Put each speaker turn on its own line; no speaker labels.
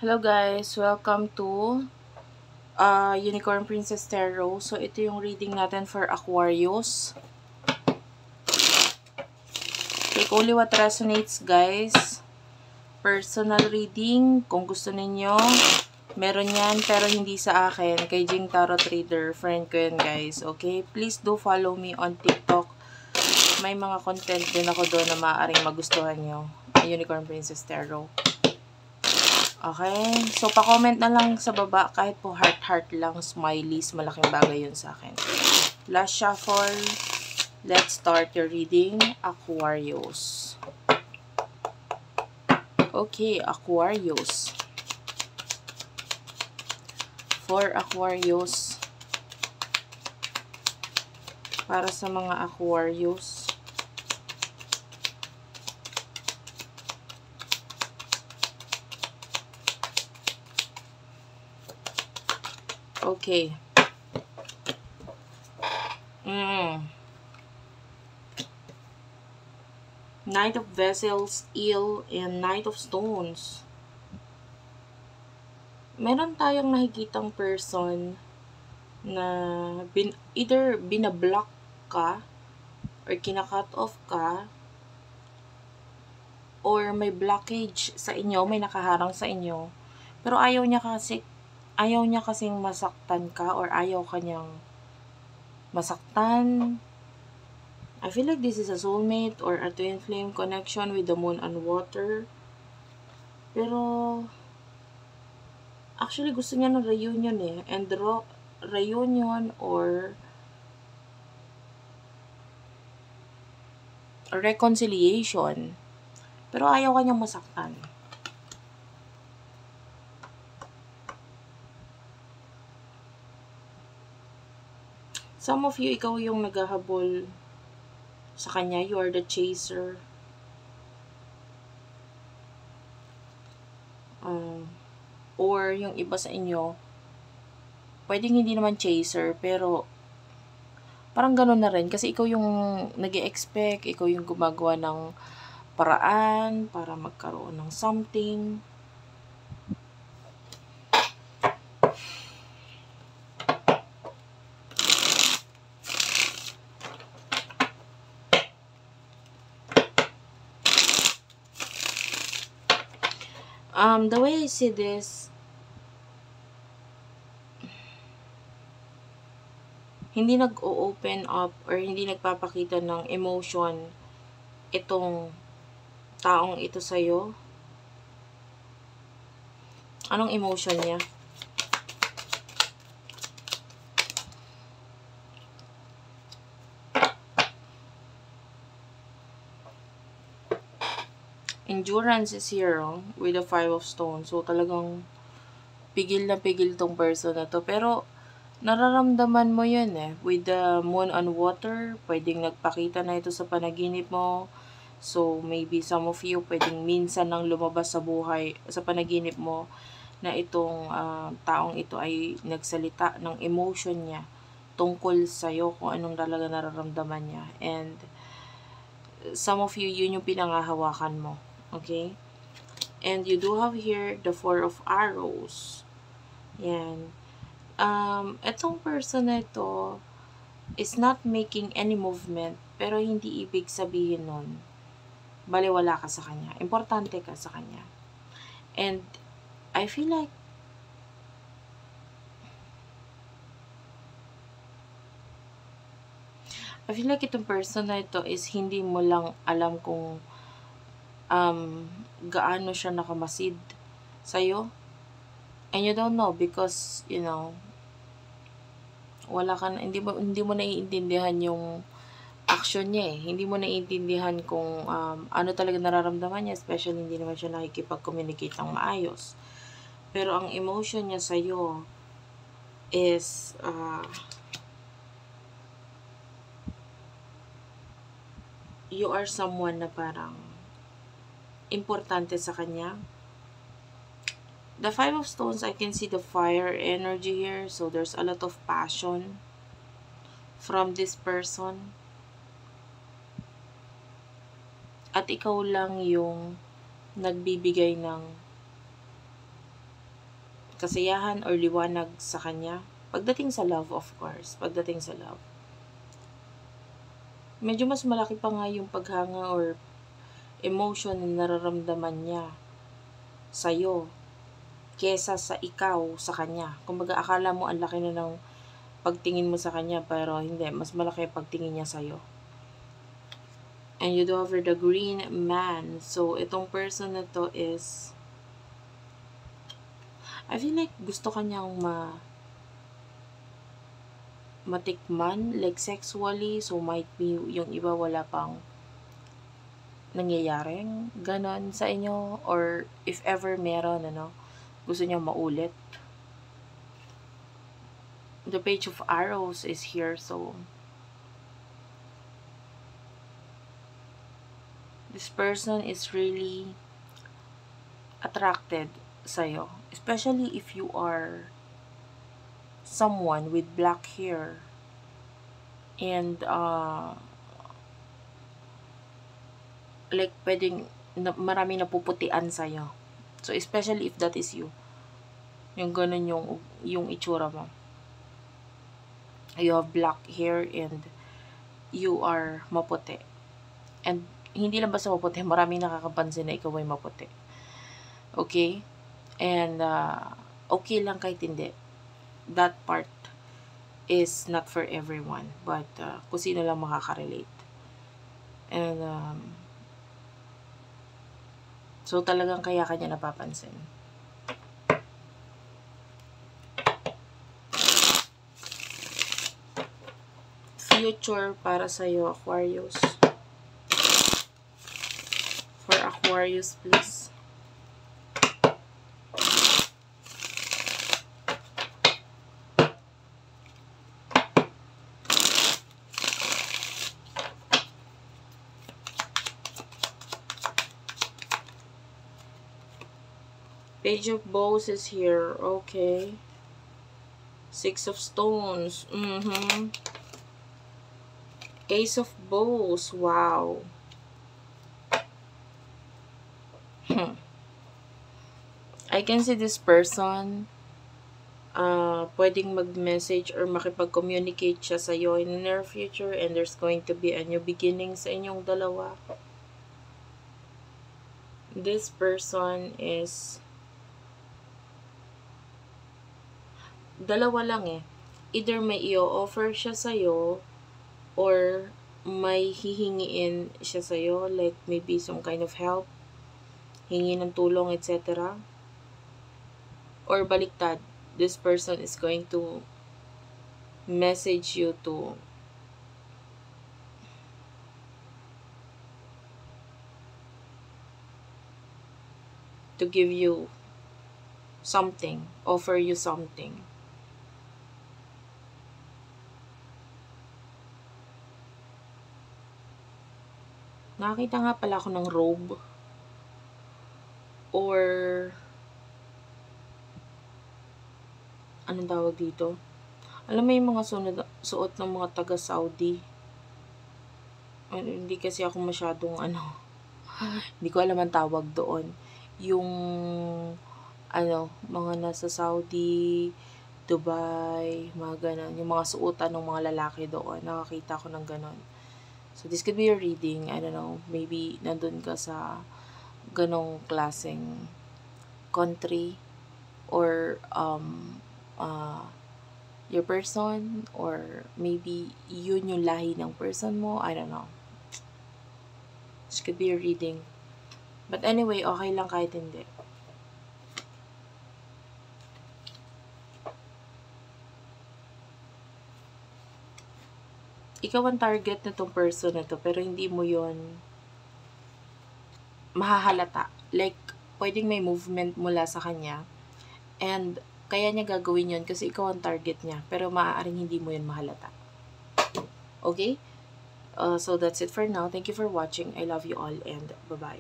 Hello guys, welcome to Unicorn Princess Tarot. So ito yung reading natin for Aquarius. Take only what resonates guys. Personal reading, kung gusto ninyo, meron yan pero hindi sa akin. Kay Jing Tarot Reader, friend ko yan guys. Okay, please do follow me on TikTok. May mga content din ako doon na maaaring magustuhan nyo. Unicorn Princess Tarot. Okay? So, pa-comment na lang sa baba. Kahit po heart-heart lang, smileys. Malaking bagay yun sa akin. Last shuffle. Let's start your reading. Aquarius. Okay, Aquarius. For Aquarius. Para sa mga Aquarius. Okay. Knight of Vessels, Eel, and Knight of Stones. Meron tayong nakikitang person na either binablock ka or kinakat off ka or may blockage sa inyo, may nakaharang sa inyo. Pero ayaw niya kasing masaktan ka or ayaw kanyang masaktan. I feel like this is a soulmate or a twin flame connection with the moon and water. Pero actually gusto niya ng reunion eh. And reunion or reconciliation. Pero ayaw kanyang masaktan. Some of you, ikaw yung naghahabol sa kanya. You are the chaser. Or yung iba sa inyo, pwedeng hindi naman chaser, pero parang ganun na rin. Kasi ikaw yung nag-e-expect, ikaw yung gumagawa ng paraan para magkaroon ng something. The way I see this, hindi nag-o-open up or hindi nagpapakita ng emotion itong taong ito sa'yo. Anong emotion niya? Endurance is here with the 5 of stones. So, talagang pigil na pigil tong person na to. Pero, nararamdaman mo yun eh. With the moon and water, pwedeng nagpakita na ito sa panaginip mo. So, maybe some of you, pwedeng minsan nang lumabas sa buhay, sa panaginip mo, na itong taong ito ay nagsalita ng emotion niya tungkol sa'yo, kung anong talaga nararamdaman niya. And, some of you, yun yung pinangahawakan mo. Okay? And you do have here the 4 of arrows. Yan. Itong person na ito is not making any movement, pero hindi ibig sabihin nun baliwala ka sa kanya. Importante ka sa kanya. And I feel like itong person na ito is hindi mo lang alam kung gaano siya nakamasid sa'yo. And you don't know because, you know, hindi mo naiintindihan yung action niya eh. Hindi mo naiintindihan kung ano talaga nararamdaman niya, especially hindi naman siya nakikipag-communicate ng maayos. Pero ang emotion niya sa'yo is you are someone na parang importante sa kanya. The 5 of stones, I can see the fire energy here. So, there's a lot of passion from this person. At ikaw lang yung nagbibigay ng kasiyahan or liwanag sa kanya. Pagdating sa love, of course. Pagdating sa love. Medyo mas malaki pa nga yung paghanga or emotion na nararamdaman niya sa'yo kesa sa ikaw sa kanya. Kumbaga, akala mo ang laki na ng pagtingin mo sa kanya, pero hindi. Mas malaki pagtingin niya sa'yo. And you do have the green man. So, itong person na to is, I feel like gusto kanyang matikman, like sexually. So, might be yung iba wala pang nangyayaring ganon sa inyo. Or if ever meron, gusto niya maulit. The page of arrows is here. So, this person is really attracted sa'yo. Especially if you are someone with black hair. And, like, pwedeng maraming napuputian sa'yo. So, especially if that is you. Yung ganun yung itsura mo. You have black hair and you are maputi. And, hindi lang basta maputi, maraming nakakapansin na ikaw ay maputi. Okay? And, okay lang kahit hindi. That part is not for everyone. But, kung sino lang makaka-relate. And, so, talagang kaya kanya napapansin. Future para sa'yo, Aquarius. For Aquarius, please. Page of Bows is here. Okay. Six of Stones. Ace of Bows. Wow. I can see this person pwedeng mag-message or makipag-communicate siya sa'yo in the near future, and there's going to be a new beginning sa inyong dalawa. This person is dalawa lang eh. Either may i-offer siya sa'yo or may hihingiin siya sa'yo, like maybe some kind of help, hingi ng tulong, etc. Or baliktad, this person is going to message you to give you something, offer you something. Nakakita nga pala ako ng robe. Or, anong tawag dito? Alam mo yung mga suot ng mga taga-Saudi? Hindi kasi ako masyadong, hindi ko alam ang tawag doon. Yung, mga nasa Saudi, Dubai, mga ganon. Yung mga suotan ng mga lalaki doon. Nakakita ko ng ganon. So, this could be your reading. I don't know. Maybe nandun ka sa ganong klaseng country. Or, your person. Or, maybe yun yung lahi ng person mo. I don't know. This could be your reading. But anyway, okay lang kahit hindi. Ikaw ang target na tong person na to, pero hindi mo yon mahahalata. Like, pwedeng may movement mula sa kanya, and kaya niya gagawin yon kasi ikaw ang target niya, pero maaaring hindi mo yon mahalata. Okay? So, that's it for now. Thank you for watching. I love you all, and bye-bye.